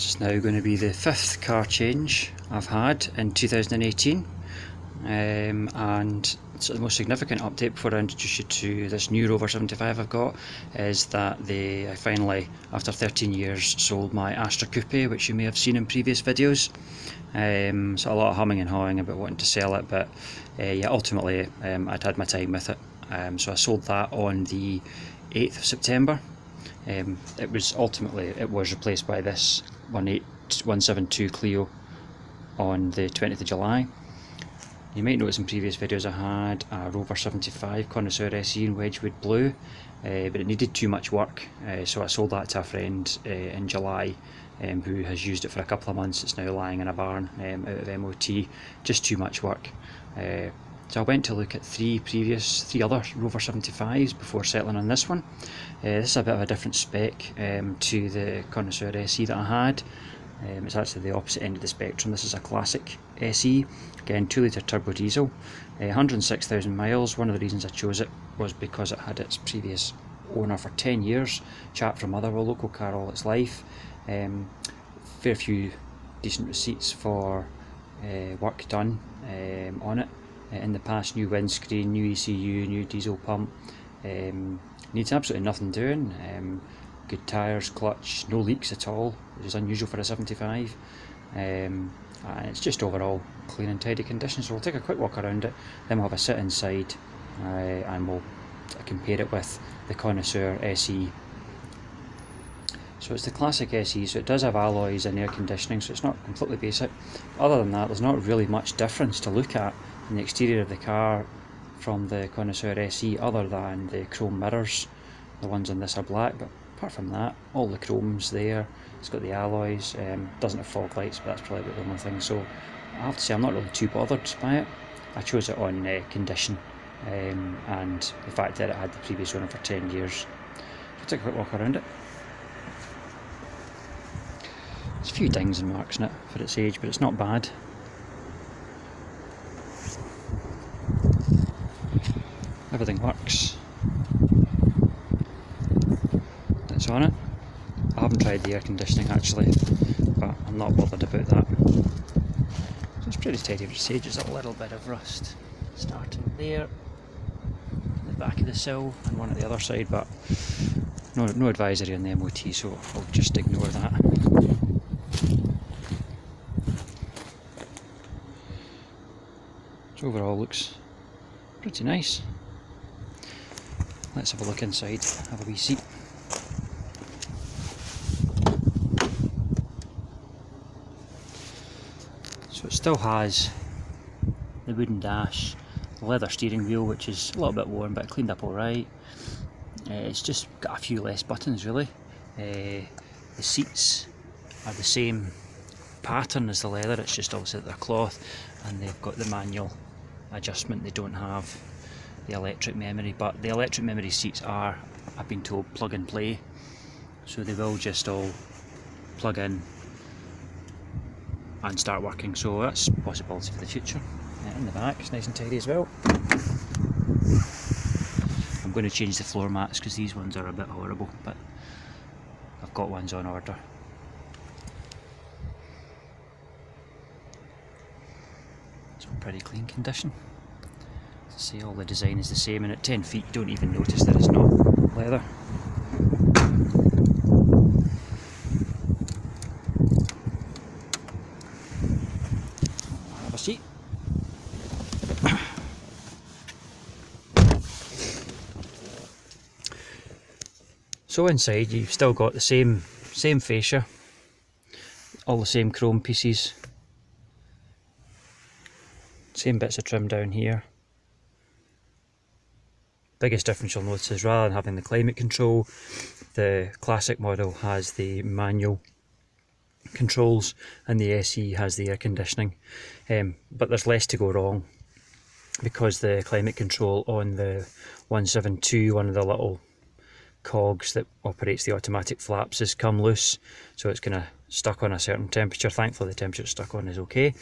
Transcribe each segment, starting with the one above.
It's now going to be the 5th car change I've had in 2018, and so the most significant update before I introduce you to this new Rover 75 I've got is that I finally, after 13 years, sold my Astra Coupe, which you may have seen in previous videos. So a lot of humming and hawing about wanting to sell it, but yeah, ultimately I'd had my time with it. So I sold that on the 8th of September. It was replaced by this 172 Clio on the 20th of July. You might notice in previous videos I had a Rover 75 Connoisseur SE in Wedgwood Blue, but it needed too much work, so I sold that to a friend in July, who has used it for a couple of months. It's now lying in a barn out of MOT, just too much work. So I went to look at three other Rover 75s before settling on this one. This is a bit of a different spec to the Connoisseur SE that I had. It's actually the opposite end of the spectrum. This is a Classic SE, again 2 litre turbo diesel, 106,000 miles. One of the reasons I chose it was because it had its previous owner for 10 years, chap from Motherwell, local car all its life. Fair few decent receipts for work done on it. In the past, new windscreen, new ECU, new diesel pump. Needs absolutely nothing doing. Good tyres, clutch, no leaks at all, which is unusual for a 75. And it's just overall clean and tidy condition. So we'll take a quick walk around it, then we'll have a sit inside and we'll compare it with the Connoisseur SE. So it's the Classic SE, so it does have alloys and air conditioning, so it's not completely basic. Other than that, there's not really much difference to look at in the exterior of the car from the Connoisseur SE, other than the chrome mirrors. The ones on this are black, but apart from that, all the chrome's there. It's got the alloys, doesn't have fog lights, but that's probably the only thing. So I have to say I'm not really too bothered by it. I chose it on condition and the fact that it had the previous owner for 10 years. So I'll take a quick walk around it. There's a few dings and marks in it for its age, but it's not bad. Everything works. That's on it. I haven't tried the air conditioning actually, but I'm not bothered about that. So it's pretty tidy for its age. There's a little bit of rust starting there, in the back of the sill, and one at the other side, but no advisory on the MOT, so I'll just ignore that. So overall looks pretty nice. Let's have a look inside, have a wee seat. So it still has the wooden dash, the leather steering wheel, which is a little bit worn but cleaned up alright. It's just got a few less buttons really. The seats are the same pattern as the leather, it's just obviously that they're cloth, and they've got the manual adjustment. They don't have the electric memory, but the electric memory seats are, I've been told, plug and play, so they will just all plug in and start working, so that's a possibility for the future. In the back it's nice and tidy as well. I'm going to change the floor mats because these ones are a bit horrible, but I've got ones on order. It's in pretty clean condition. See, all the design is the same, and at 10 feet you don't even notice that it's not leather. Have a seat. So inside you've still got the same fascia, all the same chrome pieces, same bits of trim down here. Biggest difference you'll notice is rather than having the climate control, the Classic model has the manual controls and the SE has the air conditioning. But there's less to go wrong because the climate control on the 172, one of the little cogs that operates the automatic flaps, has come loose, so it's kind of stuck on a certain temperature. Thankfully the temperature it's stuck on is okay,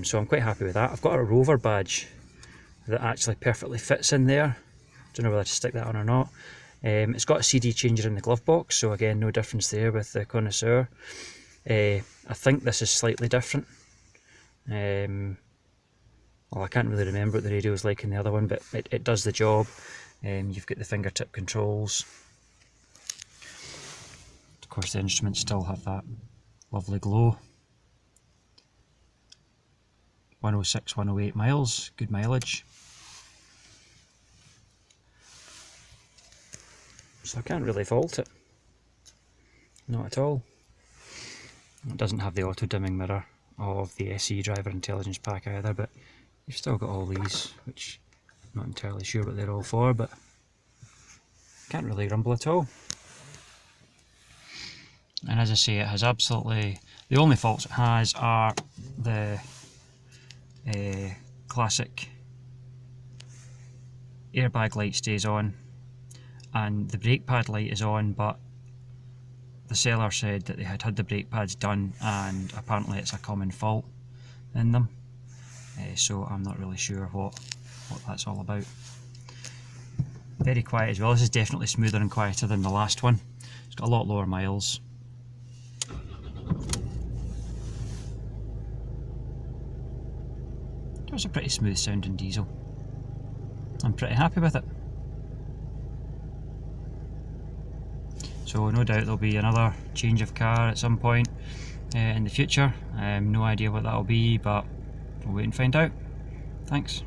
so I'm quite happy with that. I've got a Rover badge that actually perfectly fits in there. Don't know whether to stick that on or not. It's got a CD changer in the glove box, so again no difference there with the Connoisseur. I think this is slightly different. Well, I can't really remember what the radio is like in the other one, but it does the job. You've got the fingertip controls. Of course, the instruments still have that lovely glow. 106, 108 miles, good mileage. So I can't really fault it. Not at all. It doesn't have the auto dimming mirror of the SE driver intelligence pack either, but you've still got all these, which I'm not entirely sure what they're all for, but can't really grumble at all. And as I say, it has absolutely, the only faults it has are the classic airbag light stays on and the brake pad light is on, but the seller said that they had the brake pads done and apparently it's a common fault in them, so I'm not really sure what that's all about. Very quiet as well. This is definitely smoother and quieter than the last one. It's got a lot lower miles. It's a pretty smooth sounding diesel. I'm pretty happy with it. So no doubt there'll be another change of car at some point in the future. No idea what that'll be, but we'll wait and find out. Thanks.